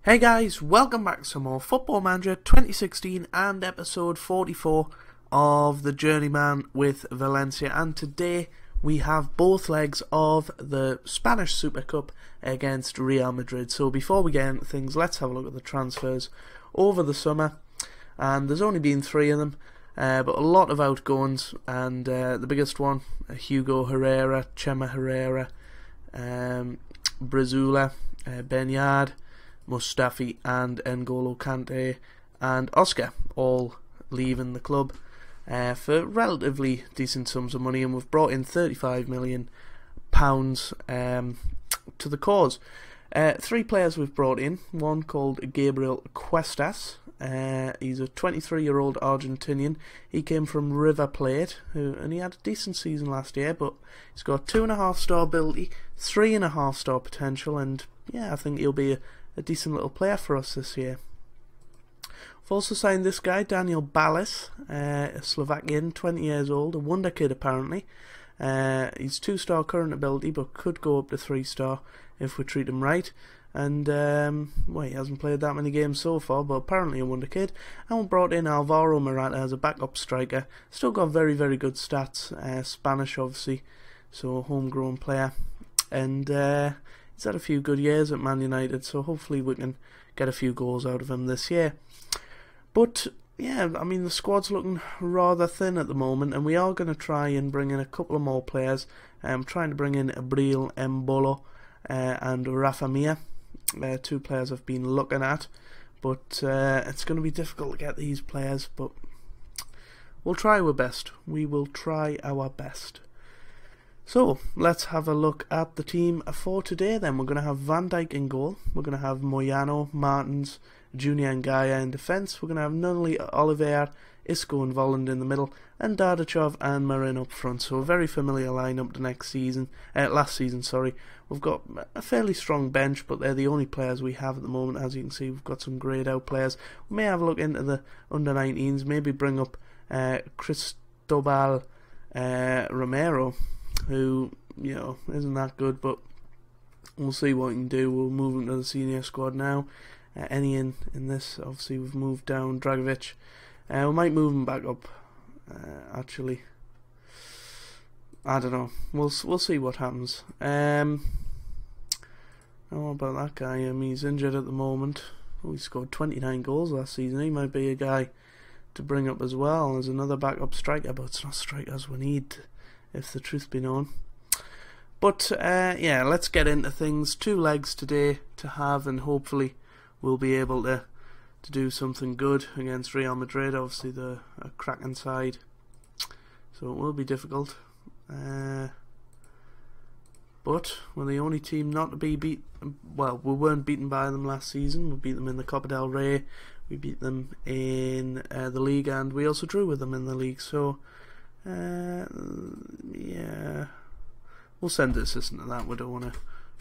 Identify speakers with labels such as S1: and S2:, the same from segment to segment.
S1: Hey guys, welcome back to some more Football Manager 2016 and episode 44 of the Journeyman with Valencia, and today we have both legs of the Spanish Super Cup against Real Madrid. So before we get into things, let's have a look at the transfers over the summer, and there's only been 3 of them, but a lot of outgoings, and the biggest one, Hugo Herrera, Chema Herrera, Brazula, Benyard, Mustafi and N'Golo Kante and Oscar all leaving the club for relatively decent sums of money, and we've brought in £35 million to the cause. 3 players we've brought in, one called Gabriel Cuestas. He's a 23-year-old Argentinian. He came from River Plate, and he had a decent season last year, but he's got 2.5-star ability, 3.5-star potential, and yeah, I think he'll be a decent little player for us this year. We've also signed this guy, Daniel Balis, a Slovakian, 20 years old, a wonder kid apparently. He's 2-star current ability, but could go up to 3-star if we treat him right. And well, he hasn't played that many games so far, but apparently a wonder kid. And we brought in Alvaro Morata as a backup striker. Still got very, very good stats. Spanish, obviously, so a homegrown player. And he's had a few good years at Man United, so hopefully we can get a few goals out of him this year. But yeah, I mean, the squad's looking rather thin at the moment, and we are going to try and bring in a couple of more players. I'm trying to bring in Abril Mbolo and Rafa Mia. 2 players I've been looking at, but it's going to be difficult to get these players, but we'll try our best. We will try our best. So, let's have a look at the team for today then. We're going to have Van Dijk in goal. We're going to have Moyano, Martins, Junior and Gaia in defence. We're going to have Nunnally, Oliveira, Isco and Volland in the middle, and Dardachov and Marin up front. So a very familiar lineup to last season. We've got a fairly strong bench, but they're the only players we have at the moment. As you can see, we've got some greyed out players. We may have a look into the under-19s, maybe bring up Cristobal Romero, who, you know, isn't that good, but we'll see what we can do. We'll move him to the senior squad now. Any in this, obviously we've moved down Dragovic. We might move him back up, actually. I don't know. We'll see what happens. How about that guy? He's injured at the moment. He scored 29 goals last season. He might be a guy to bring up as well as another backup striker, but it's not strikers we need, if the truth be known. But yeah, let's get into things. 2 legs today to have, and hopefully we'll be able to do something good against Real Madrid. Obviously they're a cracking side, so it will be difficult. But we're the only team not to be beat. Well, we weren't beaten by them last season. We beat them in the Copa del Rey, we beat them in the league, and we also drew with them in the league. So yeah, we'll send the assistant to that. We don't want to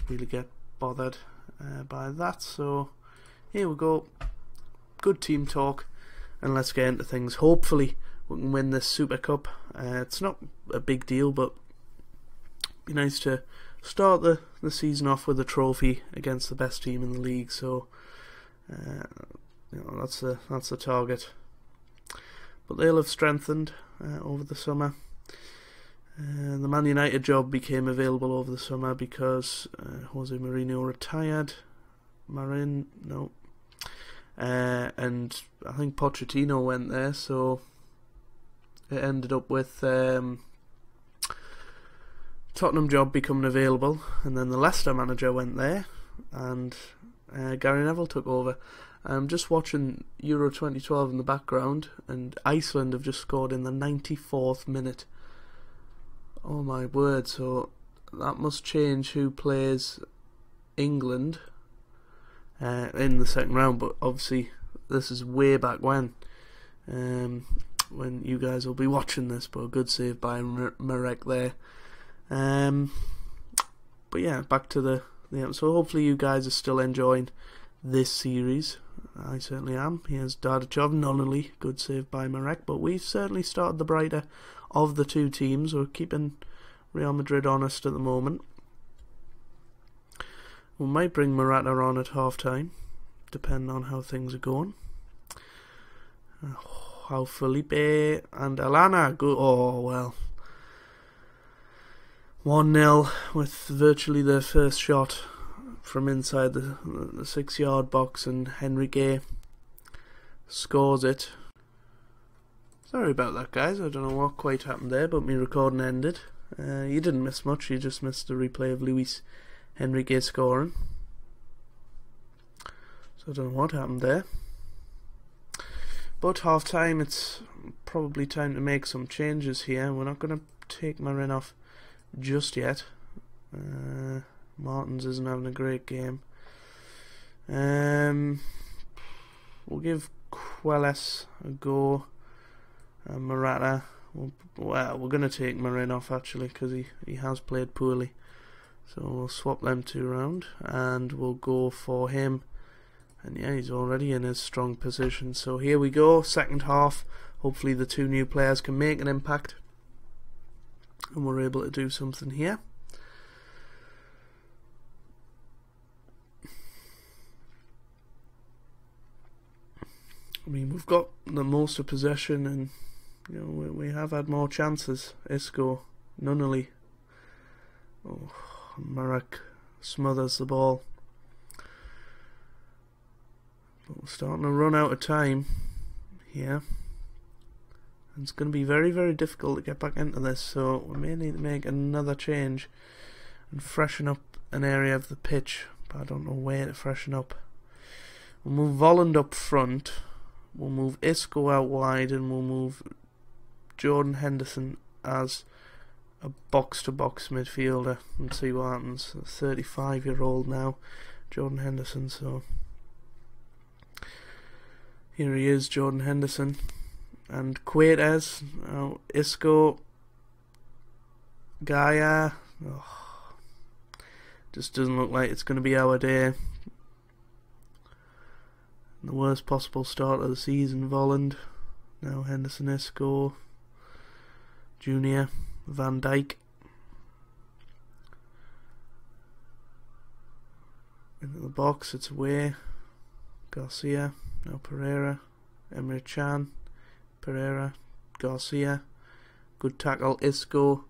S1: really get bothered by that. So here we go. Good team talk, and let's get into things. Hopefully we can win this Super Cup. It's not a big deal, but it'd be nice to start the season off with a trophy against the best team in the league. So you know, that's the target. But they'll have strengthened over the summer. The Man United job became available over the summer because Jose Mourinho retired. And I think Pochettino went there, so it ended up with Tottenham job becoming available, and then the Leicester manager went there, and Gary Neville took over. I'm just watching Euro 2012 in the background, and Iceland have just scored in the 94th minute. Oh my word, so that must change who plays England in the second round, but obviously this is way back when you guys will be watching this, but a good save by Marek there. But yeah, back to the so hopefully you guys are still enjoying this series. I certainly am. Here's Dardachov, Nunnally, good save by Marek, but we've certainly started the brighter of the 2 teams. We're keeping Real Madrid honest at the moment. We might bring Morata on at half time. depending on how things are going. How Felipe and Alana go. Oh, well. 1-0 with virtually their first shot from inside the 6-yard box, and Henrique scores it. Sorry about that, guys. I don't know what quite happened there, but my recording ended. You didn't miss much, you just missed the replay of Luis Henrique scoring. So I don't know what happened there. But half time, it's probably time to make some changes here. We're not going to take Marin off just yet. Martins isn't having a great game. We'll give Queles a go. Morata, we're going to take Marin off actually, because he has played poorly. So we'll swap them two around and we'll go for him. And yeah, he's already in his strong position. So here we go, second half. Hopefully the two new players can make an impact and we're able to do something here. I mean, we've got the most of possession, and you know, we have had more chances. Isco, Nunnally. Oh, Marek smothers the ball. But we're starting to run out of time here. And it's going to be very, very difficult to get back into this, so we may need to make another change and freshen up an area of the pitch, but I don't know where to freshen up. We'll move Volland up front. We'll move Isco out wide, and we'll move Jordan Henderson as a box-to-box midfielder and see what happens. A 35-year-old now, Jordan Henderson. So here he is, Jordan Henderson. And Quates, Isco, Gaia. Oh, just doesn't look like it's going to be our day. The worst possible start of the season, Volland. Now Henderson, Isco, Junior, Van Dijk. Into the box, it's away. Garcia, now Pereira, Emre Can, Pereira, Garcia. Good tackle, Isco.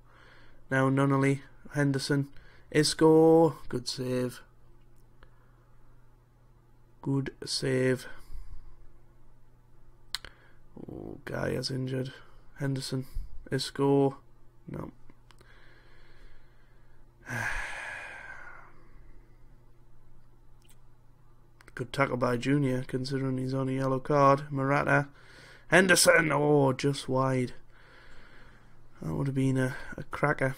S1: Now Nunnally, Henderson, Isco. Good save. Good save. Oh, Guy is injured. Henderson, Isco. No. Good tackle by Junior, considering he's on a yellow card. Morata. Henderson. Oh, just wide. That would have been a cracker.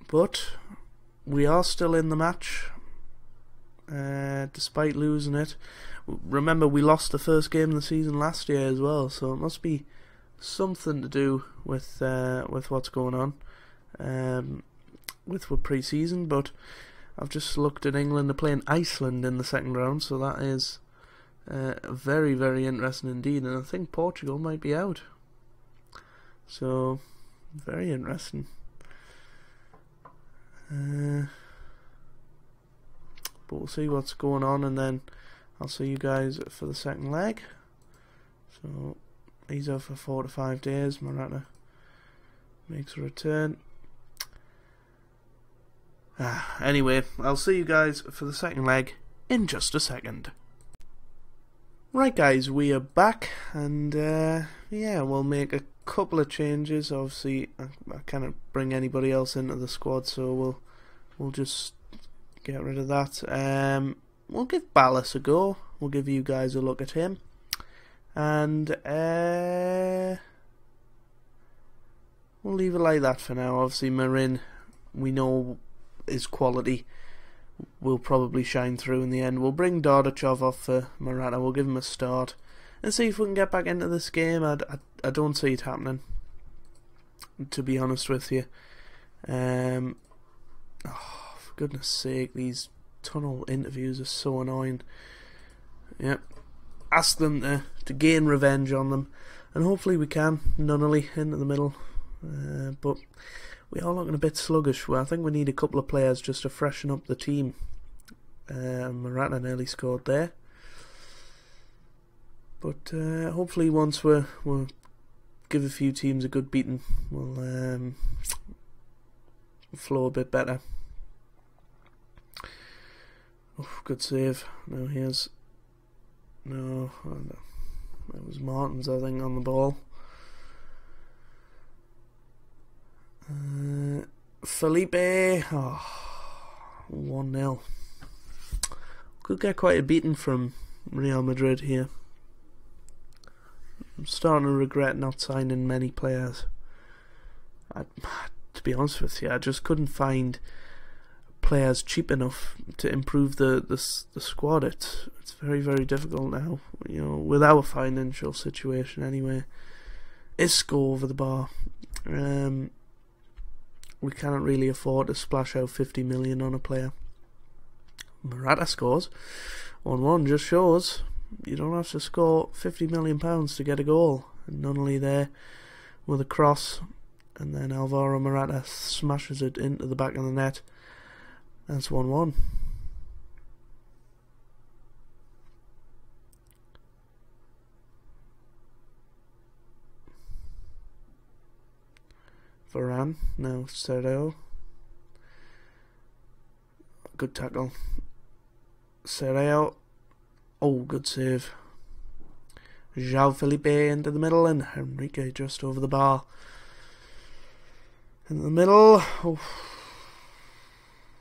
S1: But we are still in the match, despite losing it. Remember, we lost the first game of the season last year as well, so it must be something to do with what's going on with pre-season. But I've just looked at England. They're playing Iceland in the second round, so that is very, very interesting indeed. And I think Portugal might be out, so very interesting. But we'll see what's going on, and then I'll see you guys for the second leg. So he's out for 4 to 5 days. Morata makes a return. Anyway, I'll see you guys for the second leg in just a second. Right guys, we are back, and yeah, we'll make a couple of changes. Obviously I can't bring anybody else into the squad, so we'll just get rid of that. We'll give Ballas a go. We'll give you guys a look at him, and we'll leave it like that for now. Obviously Marin, we know his quality will probably shine through in the end. We'll bring Dardachov off for Morata. We'll give him a start and see if we can get back into this game. I don't see it happening, to be honest with you. For goodness sake, these tunnel interviews are so annoying. Yep. Ask them to gain revenge on them, and hopefully we can. Nunnally into the middle. But we are looking a bit sluggish. Well, I think we need a couple of players just to freshen up the team. Morata nearly scored there. But hopefully once we'll give a few teams a good beating, we'll flow a bit better. Oh, good save. No, here's... No, that was Martins, I think, on the ball. Felipe. Oh, 1-0. Could get quite a beating from Real Madrid here. I'm starting to regret not signing many players. To be honest with you, I just couldn't find players cheap enough to improve the squad. It's very, very difficult now, you know, with our financial situation anyway. Isco over the bar. We cannot really afford to splash out 50 million on a player. Morata scores 1-1, just shows you don't have to score £50 million to get a goal. And Nunnally there with a cross, and then Alvaro Morata smashes it into the back of the net. That's 1-1. Varane, now Sergio. Good tackle. Sergio. Oh, good save. João Felipe into the middle, and Henrique just over the bar. In the middle. Oh.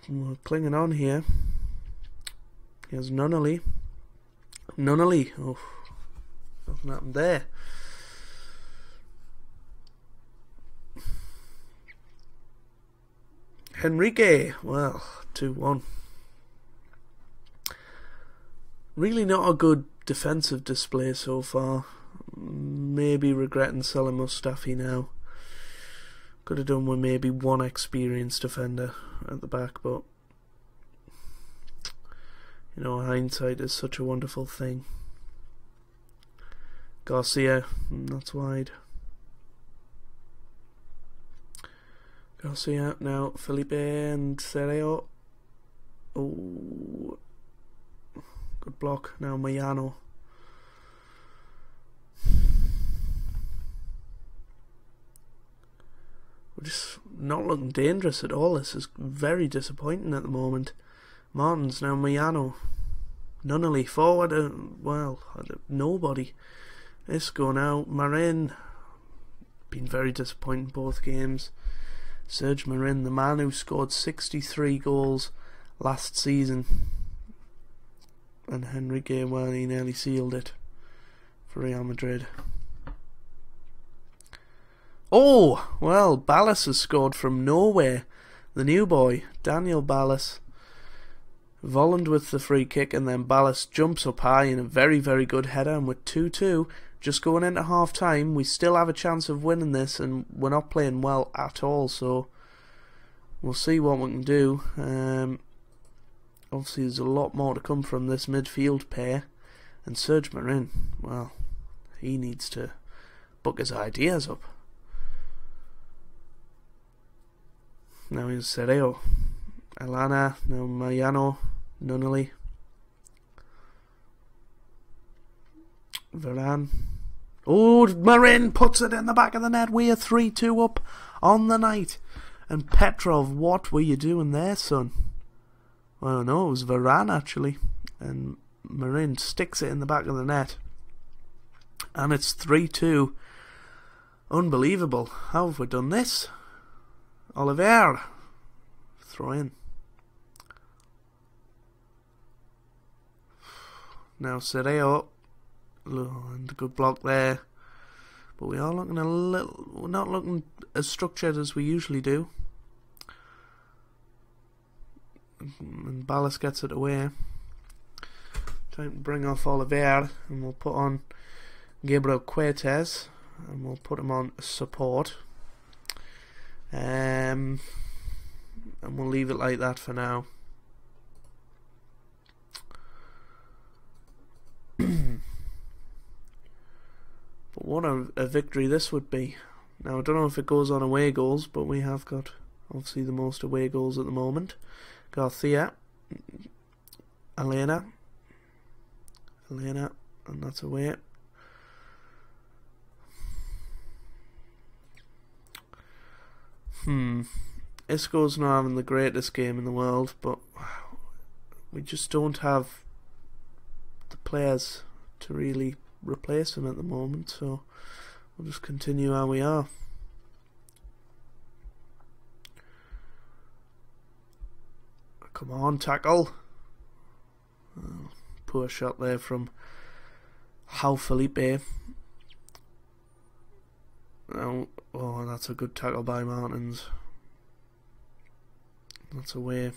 S1: We're clinging on here. Here's Nunnally. Nunnally. Oh, nothing happened there. Henrique. Well, 2-1. Really not a good defensive display so far. Maybe regretting selling Mustafi now. Could have done with maybe one experienced defender at the back, but you know, hindsight is such a wonderful thing. Garcia, that's wide. Garcia, now Felipe and Sergio. Oh, good block. Now Mayano. We're just not looking dangerous at all. This is very disappointing at the moment. Martins, now Mayano. Nunnally forward. Well, nobody. Isco now. Marin. Been very disappointing both games. Serge Marin, the man who scored 63 goals last season. And Henrique, well, he nearly sealed it for Real Madrid. Oh, well, Ballas has scored from nowhere. The new boy, Daniel Ballas. Volland with the free kick, and then Ballas jumps up high in a very, very good header. And with 2-2, just going into half time, we still have a chance of winning this, and we're not playing well at all. So we'll see what we can do. Obviously, there's a lot more to come from this midfield pair. And Serge Marin, well, he needs to book his ideas up. Now here's Sergio. Elana, now Mayano, Nunnally. Varane. Oh, Marin puts it in the back of the net. We are 3-2 up on the night. And Petrov, what were you doing there, son? Well, no, it was Varane actually. And Marin sticks it in the back of the net. And it's 3-2. Unbelievable. How have we done this? Oliver. Throw in. Now Sergio. And a good block there. But we are looking a little... We're not looking as structured as we usually do. And Ballas gets it away. Time to bring off Oliver. And we'll put on Gabriel Quetes. And we'll put him on support. And we'll leave it like that for now. But what a victory this would be. Now I don't know if it goes on away goals, but we have got obviously the most away goals at the moment. Garcia, Elena, and that's away. Isco's not having the greatest game in the world, but we just don't have the players to really replace him at the moment, so we'll just continue how we are. Come on, tackle. Oh, poor shot there from Felipe. Oh, that's a good tackle by Martins. That's away.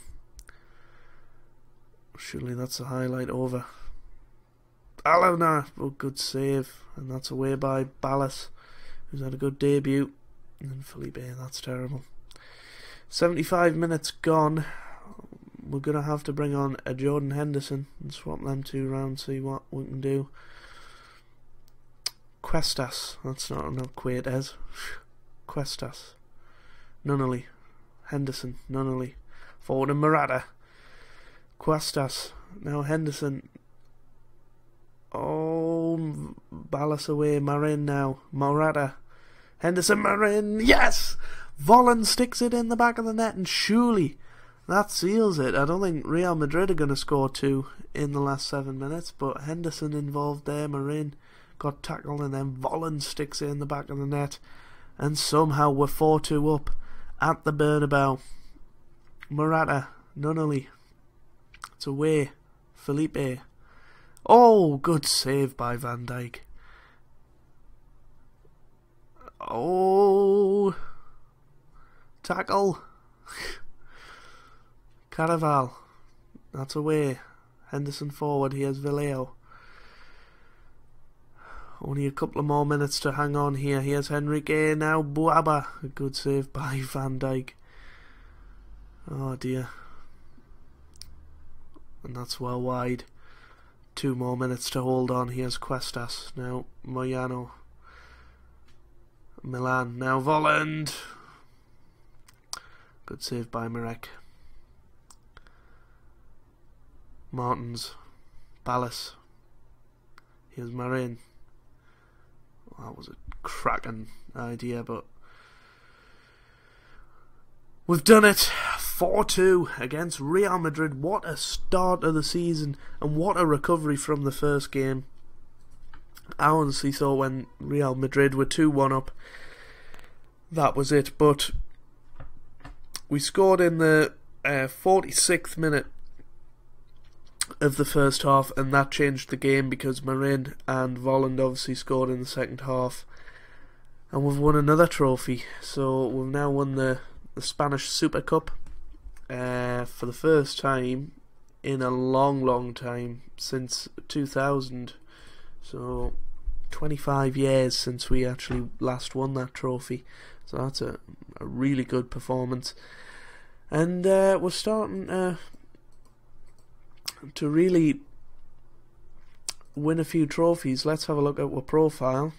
S1: Surely that's a highlight over. Alona, good save, and that's away by Ballas, who's had a good debut. And Felipe, that's terrible. 75 minutes gone. We're going to have to bring on a Jordan Henderson and swap them two round, see what we can do. Cuestas, that's not Quates. Cuestas. Nunnally. Henderson, Nunnally. Forward and Murata. Cuestas. Now Henderson. Oh, Ballas away. Marin now. Murata. Henderson, Marin. Yes! Volland sticks it in the back of the net, and surely that seals it. I don't think Real Madrid are going to score two in the last 7 minutes, but Henderson involved there. Marin got tackled, and then Volland sticks it in the back of the net, and somehow we're 4-2 up at the Bernabeu. Murata, Nunnally. It's away. Felipe. Oh, good save by Van Dijk. Oh, tackle. Caraval. That's away. Henderson forward. Here's Vallejo. Only a couple of more minutes to hang on here. Here's Henrique. Now Buaba. A good save by Van Dijk. Oh dear. And that's well wide. 2 more minutes to hold on. Here's Cuestas. Now Moyano. Milan. Now Volland. Good save by Marek. Martins. Ballas. Here's Marin. That was a cracking idea, but we've done it. 4-2 against Real Madrid. What a start of the season, and what a recovery from the first game. I honestly thought when Real Madrid were 2-1 up, that was it, but we scored in the 46th minute of the first half, and that changed the game because Marin and Volland obviously scored in the second half, and we've won another trophy. So we've now won the Spanish Super Cup for the first time in a long time, since 2000. So 25 years since we actually last won that trophy. So that's a really good performance, and we're starting to really win a few trophies. Let's have a look at our profile.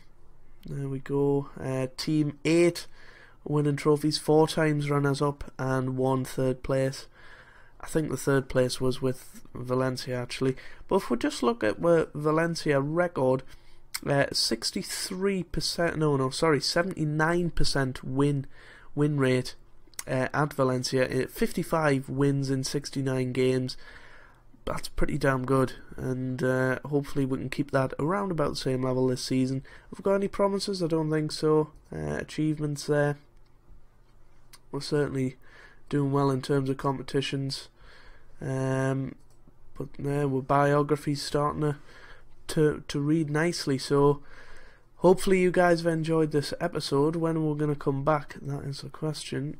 S1: There we go. Team 8 winning trophies, 4 times runners up and 1 third place. I think the third place was with Valencia actually. But if we just look at where Valencia record, 79% win rate at Valencia. 55 wins in 69 games. That's pretty damn good, and hopefully we can keep that around about the same level this season. Have we got any promises? I don't think so. Achievements there. We're certainly doing well in terms of competitions, but our biography's starting to read nicely. So hopefully you guys have enjoyed this episode. When we're going to come back, that is the question.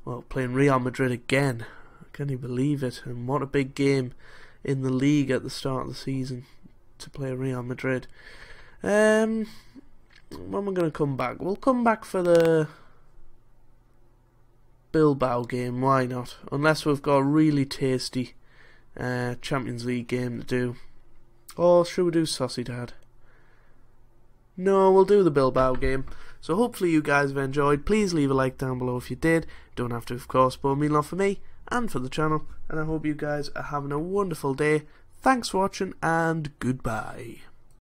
S1: Well, playing Real Madrid again. Can you believe it? And what a big game in the league at the start of the season to play Real Madrid. When we're going to come back, we'll come back for the Bilbao game. Why not? Unless we've got a really tasty Champions League game to do. Or should we do Sociedad? No, we'll do the Bilbao game. So hopefully you guys have enjoyed. Please leave a like down below if you did. Don't have to, of course, but it would mean a lot for me and for the channel. And I hope you guys are having a wonderful day. Thanks for watching and goodbye.